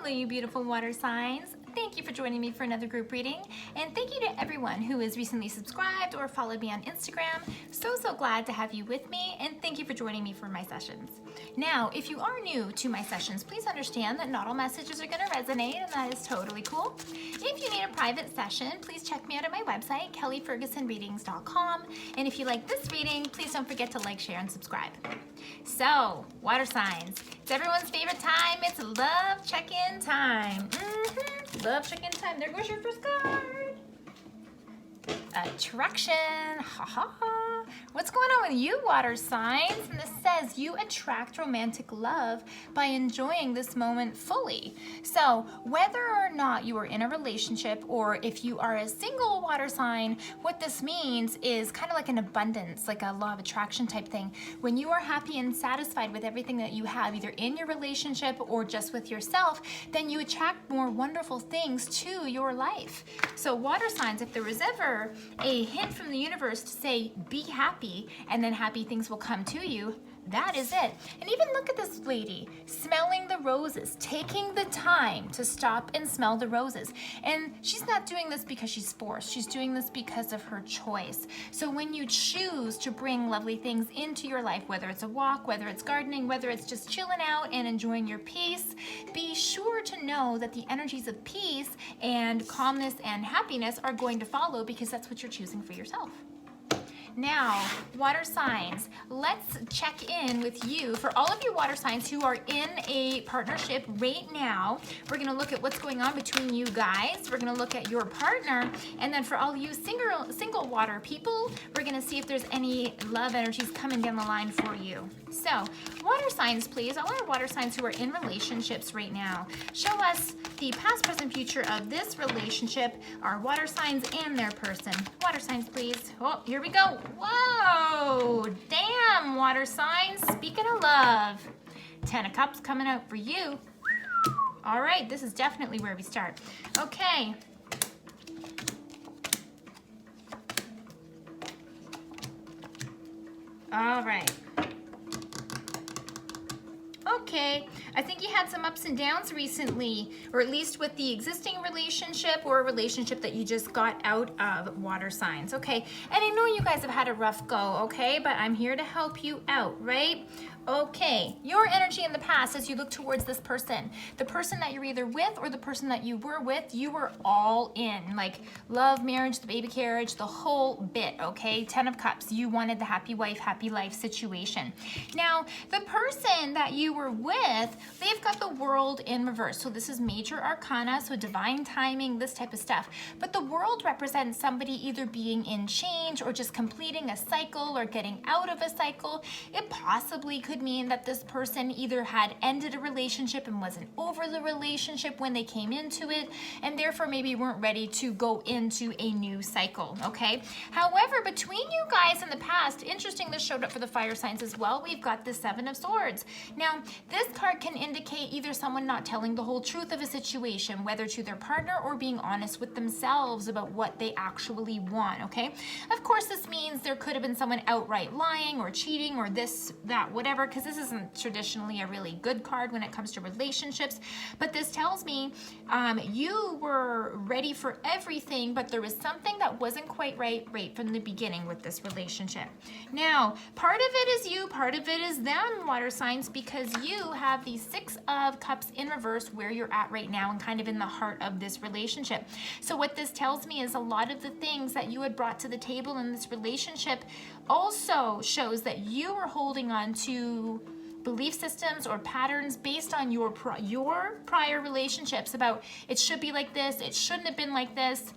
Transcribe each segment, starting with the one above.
Hello, you beautiful water signs. Thank you for joining me for another group reading. And thank you to everyone who has recently subscribed or followed me on Instagram. So glad to have you with me. And thank you for joining me for my sessions. Now, if you are new to my sessions, please understand that not all messages are going to resonate, and that is totally cool. If you need a private session, please check me out at my website, kellyfergusonreadings.com. And if you like this reading, please don't forget to like, share, and subscribe. So, water signs. It's everyone's favorite time. It's love check-in time. Love check-in time. There goes your first card. Attraction. Ha ha ha. What's going on with you, water signs? And this says you attract romantic love by enjoying this moment fully. So whether or not you are in a relationship or if you are a single water sign, what this means is kind of like an abundance, like a law of attraction type thing. When you are happy and satisfied with everything that you have, either in your relationship or just with yourself, then you attract more wonderful things to your life. So water signs, if there was ever a hint from the universe to say, be happy, and then happy things will come to you, that is it. And even look at this lady smelling the roses, taking the time to stop and smell the roses. And she's not doing this because she's forced. She's doing this because of her choice. So when you choose to bring lovely things into your life, whether it's a walk, whether it's gardening, whether it's just chilling out and enjoying your peace, be sure to know that the energies of peace and calmness and happiness are going to follow, because that's what you're choosing for yourself. Now, water signs, let's check in with you. For all of you water signs who are in a partnership right now, we're going to look at what's going on between you guys. We're going to look at your partner. And then for all you single water people, we're going to see if there's any love energies coming down the line for you. So, water signs, please. All our water signs who are in relationships right now, show us the past, present, future of this relationship, our water signs and their person. Water signs, please. Oh, here we go. Whoa, damn, water signs. Speaking of love, 10 of Cups coming out for you. All right, this is definitely where we start. Okay. All right. Okay, I think you had some ups and downs recently, or at least with the existing relationship or a relationship that you just got out of, water signs. Okay, and I know you guys have had a rough go, okay, but I'm here to help you out, right? Okay, your energy in the past as you look towards this person, the person that you're either with or the person that you were all in, like love, marriage, the baby carriage, the whole bit, okay? 10 of Cups, you wanted the happy wife, happy life situation. Now, the person that you were with, they've got the World in reverse. So this is major arcana, so divine timing, this type of stuff. But the World represents somebody either being in change or just completing a cycle or getting out of a cycle. It possibly could mean that this person either had ended a relationship and wasn't over the relationship when they came into it, and therefore maybe weren't ready to go into a new cycle, okay? However, between you guys in the past, interesting, this showed up for the fire signs as well, we've got the 7 of Swords. Now, this card can indicate either someone not telling the whole truth of a situation, whether to their partner or being honest with themselves about what they actually want, okay? Of course, this means there could have been someone outright lying or cheating or this, that, whatever, because this isn't traditionally a really good card when it comes to relationships. But this tells me you were ready for everything, but there was something that wasn't quite right from the beginning with this relationship. Now, part of it is you, part of it is them, water signs, because you have the 6 of Cups in reverse where you're at right now and kind of in the heart of this relationship. So what this tells me is a lot of the things that you had brought to the table in this relationship also shows that you were holding on to belief systems or patterns based on your prior relationships about it should be like this, it shouldn't have been like this.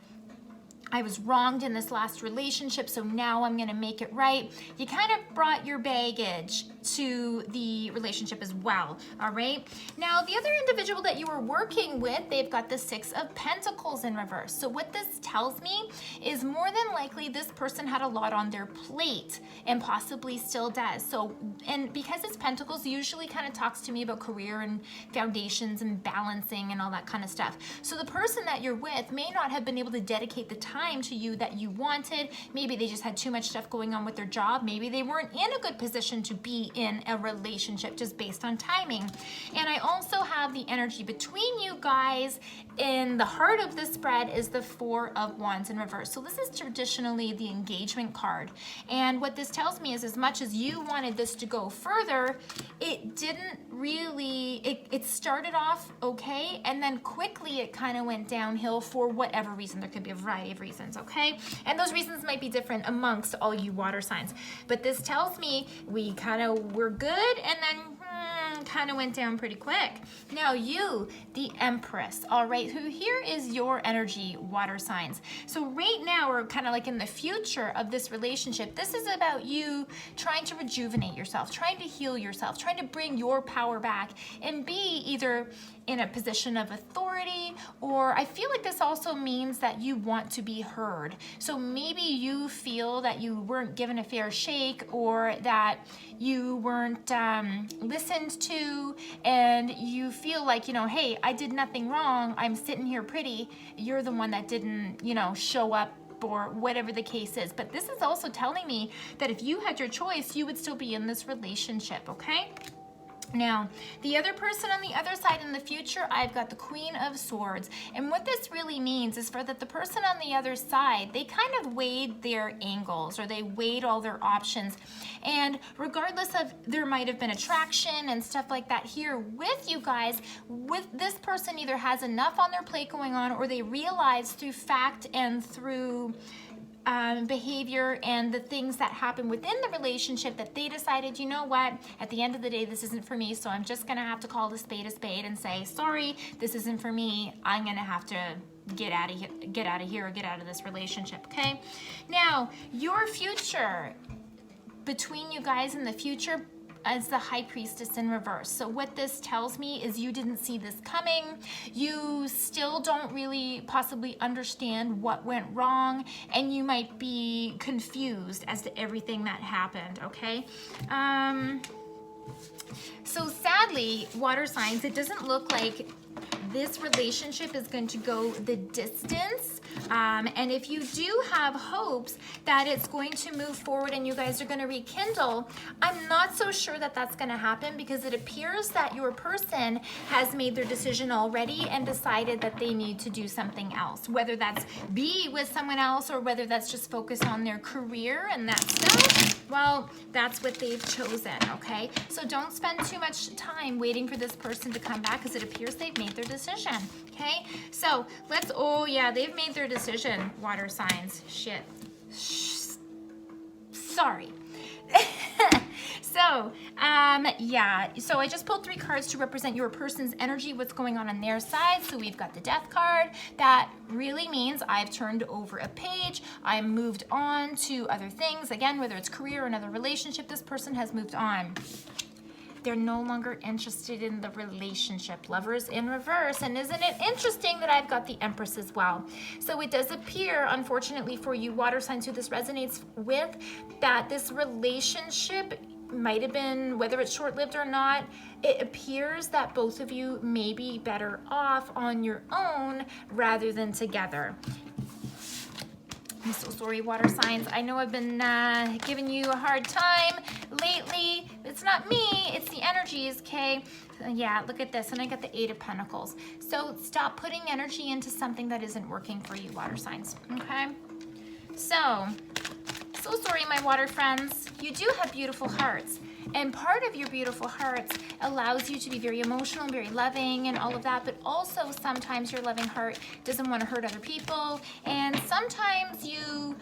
I was wronged in this last relationship, so now I'm going to make it right. You kind of brought your baggage to the relationship as well, all right? Now, the other individual that you were working with, they've got the 6 of Pentacles in reverse. So what this tells me is more than likely this person had a lot on their plate and possibly still does. So, and because it's Pentacles, usually kind of talks to me about career and foundations and balancing and all that kind of stuff. So the person that you're with may not have been able to dedicate the time time to you that you wanted. Maybe they just had too much stuff going on with their job. Maybe they weren't in a good position to be in a relationship just based on timing. And I also have the energy between you guys. In the heart of the spread is the Four of Wands in reverse. So this is traditionally the engagement card. And what this tells me is, as much as you wanted this to go further, it didn't really, it started off okay, and then quickly it kind of went downhill for whatever reason. There could be a variety of reasons, okay? And those reasons might be different amongst all you water signs. But this tells me we kind of were good, and then kind of went down pretty quick. Now you, the Empress, all right, who here is your energy, water signs. So right now, we're kind of like in the future of this relationship. This is about you trying to rejuvenate yourself, trying to heal yourself, trying to bring your power back and be either in a position of authority, or I feel like this also means that you want to be heard. So maybe you feel that you weren't given a fair shake, or that you weren't listened to, and you feel like, you know, hey, I did nothing wrong. I'm sitting here pretty. You're the one that didn't, you know, show up, or whatever the case is. But this is also telling me that if you had your choice, you would still be in this relationship, okay? Now, the other person on the other side in the future, I've got the Queen of Swords. And what this really means is for that the person on the other side, they kind of weighed their angles, or they weighed all their options. And regardless of, there might have been attraction and stuff like that here with you guys, with this person either has enough on their plate going on, or they realize through fact and through behavior and the things that happen within the relationship that they decided, you know what, at the end of the day, this isn't for me, so I'm just gonna have to call a spade and say, sorry, this isn't for me. I'm gonna have to get out of here, or get out of this relationship, okay? Now, your future, between you guys in the future, as the High Priestess in reverse. So what this tells me is you didn't see this coming. You still don't really possibly understand what went wrong, and you might be confused as to everything that happened, okay? So sadly, water signs, it doesn't look like this relationship is going to go the distance. And if you do have hopes that it's going to move forward and you guys are going to rekindle, I'm not so sure that that's going to happen, because it appears that your person has made their decision already and decided that they need to do something else, whether that's be with someone else, or whether that's just focus on their career and that stuff. Well, that's what they've chosen, okay? So don't spend too much time waiting for this person to come back, because it appears they've made their decision, okay? So let's, oh yeah, they've made their decision, water signs. Shit. Sorry. So, yeah, so I just pulled 3 cards to represent your person's energy, what's going on their side. So we've got the Death card. That really means I've turned over a page. I moved on to other things. Again, whether it's career or another relationship, this person has moved on. They're no longer interested in the relationship. Lovers in reverse. And isn't it interesting that I've got the Empress as well? So it does appear, unfortunately for you water signs who this resonates with, that this relationship might have been, whether it's short-lived or not, it appears that both of you may be better off on your own rather than together. I'm so sorry, water signs. I know I've been giving you a hard time lately. It's not me, it's the energies, okay? Yeah, look at this, and I got the 8 of Pentacles. So stop putting energy into something that isn't working for you, water signs, okay? So sorry, my water friends. You do have beautiful hearts. And part of your beautiful hearts allows you to be very emotional, very loving, and all of that. But also sometimes your loving heart doesn't want to hurt other people. And sometimes you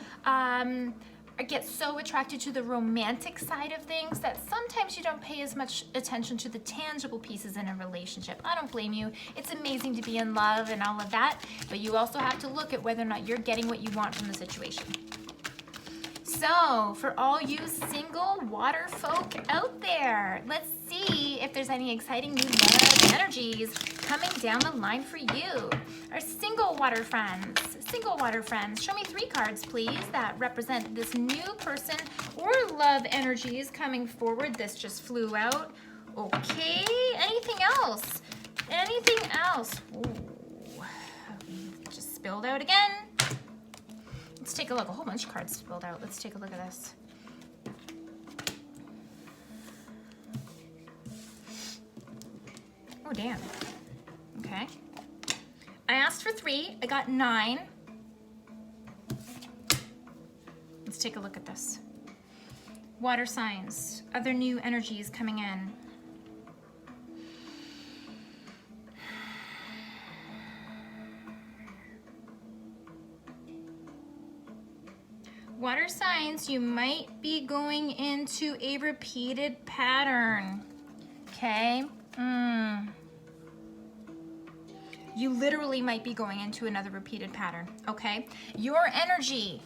get so attracted to the romantic side of things that sometimes you don't pay as much attention to the tangible pieces in a relationship. I don't blame you. It's amazing to be in love and all of that. But you also have to look at whether or not you're getting what you want from the situation. So, for all you single water folk out there, let's see if there's any exciting new love energies coming down the line for you. Our single water friends, show me 3 cards, please, that represent this new person or love energies coming forward. This just flew out. Okay, anything else? Anything else? Ooh. Just spilled out again. Let's take a look. A whole bunch of cards spilled out. Let's take a look at this. Oh, damn. Okay. I asked for 3. I got 9. Let's take a look at this. Water signs. Other new energies coming in. Water signs, you might be going into a repeated pattern. Okay? You literally might be going into another repeated pattern, okay? Your energy,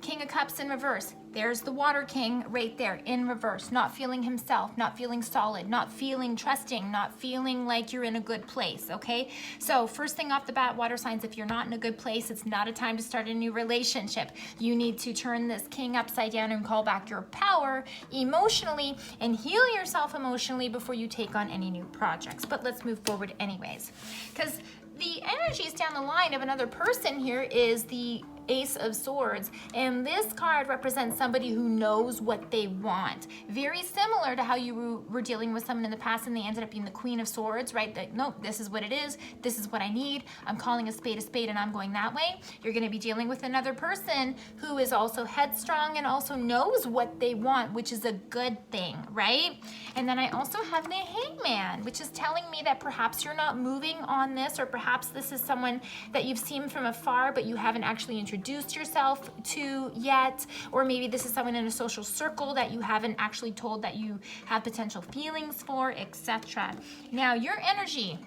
King of Cups in reverse. There's the Water King right there in reverse. Not feeling himself, not feeling solid, not feeling trusting, not feeling like you're in a good place, okay? So first thing off the bat, water signs, if you're not in a good place, it's not a time to start a new relationship. You need to turn this King upside down and call back your power emotionally and heal yourself emotionally before you take on any new projects. But let's move forward anyways. Because the energies down the line of another person here is the Ace of Swords, and this card represents somebody who knows what they want. Very similar to how you were dealing with someone in the past and they ended up being the Queen of Swords, right? That, nope, this is what it is, this is what I need, I'm calling a spade and I'm going that way. You're going to be dealing with another person who is also headstrong and also knows what they want, which is a good thing, right? And then I also have the Hangman, which is telling me that perhaps you're not moving on this, or perhaps this is someone that you've seen from afar but you haven't actually introduced yourself to yet, or maybe this is someone in a social circle that you haven't actually told that you have potential feelings for, etc. Now, your energy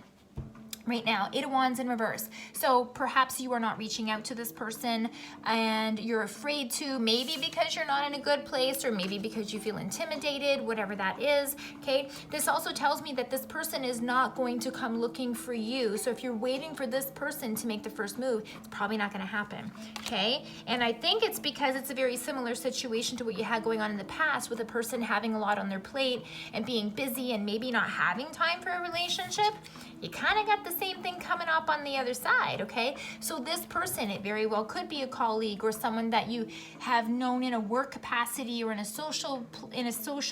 right now, 8 of Wands in reverse. So perhaps you are not reaching out to this person and you're afraid to, maybe because you're not in a good place, or maybe because you feel intimidated, whatever that is, okay? This also tells me that this person is not going to come looking for you. So if you're waiting for this person to make the first move, it's probably not gonna happen, okay? And I think it's because it's a very similar situation to what you had going on in the past, with a person having a lot on their plate and being busy and maybe not having time for a relationship. You kind of got the same thing coming up on the other side, okay? So this person, it very well could be a colleague or someone that you have known in a work capacity or in a social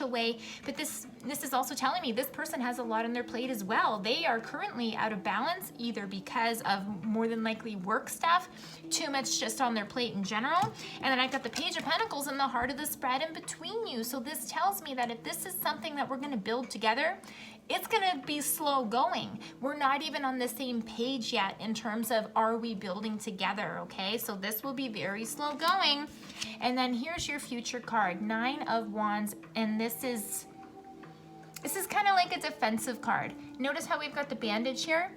way, but this is also telling me this person has a lot on their plate as well. They are currently out of balance, either because of more than likely work stuff, too much just on their plate in general, and then I've got the Page of Pentacles in the heart of the spread in between you. So this tells me that if this is something that we're going to build together, it's gonna be slow going. We're not even on the same page yet in terms of, are we building together, okay? So this will be very slow going. And then here's your future card, 9 of Wands, and this is kind of like a defensive card. Notice how we've got the bandage here?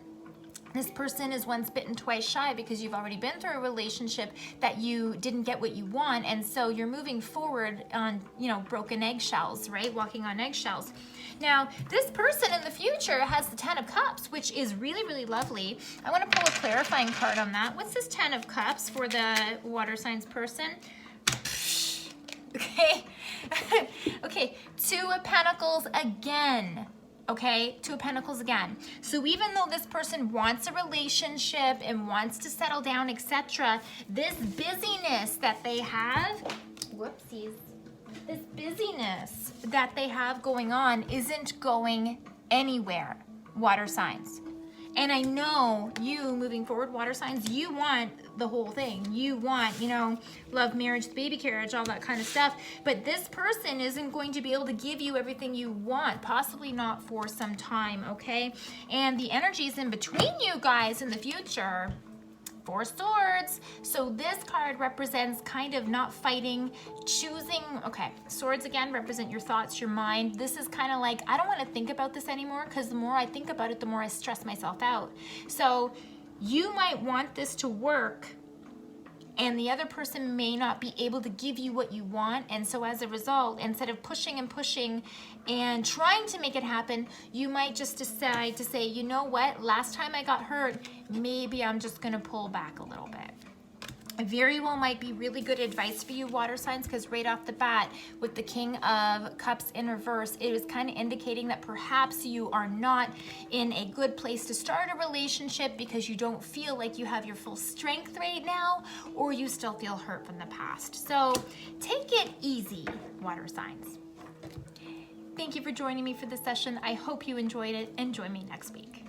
This person is once bitten, twice shy, because you've already been through a relationship that you didn't get what you want, and so you're moving forward on, broken eggshells, right? Walking on eggshells. Now, this person in the future has the 10 of Cups, which is really, really lovely. I want to pull a clarifying card on that. What's this 10 of Cups for the water signs person? Okay. Okay, 2 of Pentacles again. Okay, 2 of Pentacles again. So even though this person wants a relationship and wants to settle down, etc., this busyness that they have, whoopsies, this busyness that they have going on isn't going anywhere, water signs. And I know you, moving forward, water signs, you want the whole thing. You want, love, marriage, the baby carriage, all that kind of stuff. But this person isn't going to be able to give you everything you want, possibly not for some time, okay? And the energies in between you guys in the future, 4 swords. So this card represents kind of not fighting, choosing. Okay, swords again represent your thoughts, your mind. This is kind of like, I don't want to think about this anymore, because the more I think about it, the more I stress myself out. So you might want this to work, and the other person may not be able to give you what you want. And so as a result, instead of pushing and pushing and trying to make it happen, you might just decide to say, you know what, last time I got hurt, maybe I'm just gonna pull back a little bit. very well might be really good advice for you, water signs, because right off the bat with the King of Cups in reverse, it is kind of indicating that perhaps you are not in a good place to start a relationship because you don't feel like you have your full strength right now, or you still feel hurt from the past. So take it easy, water signs. Thank you for joining me for this session. I hope you enjoyed it, and join me next week.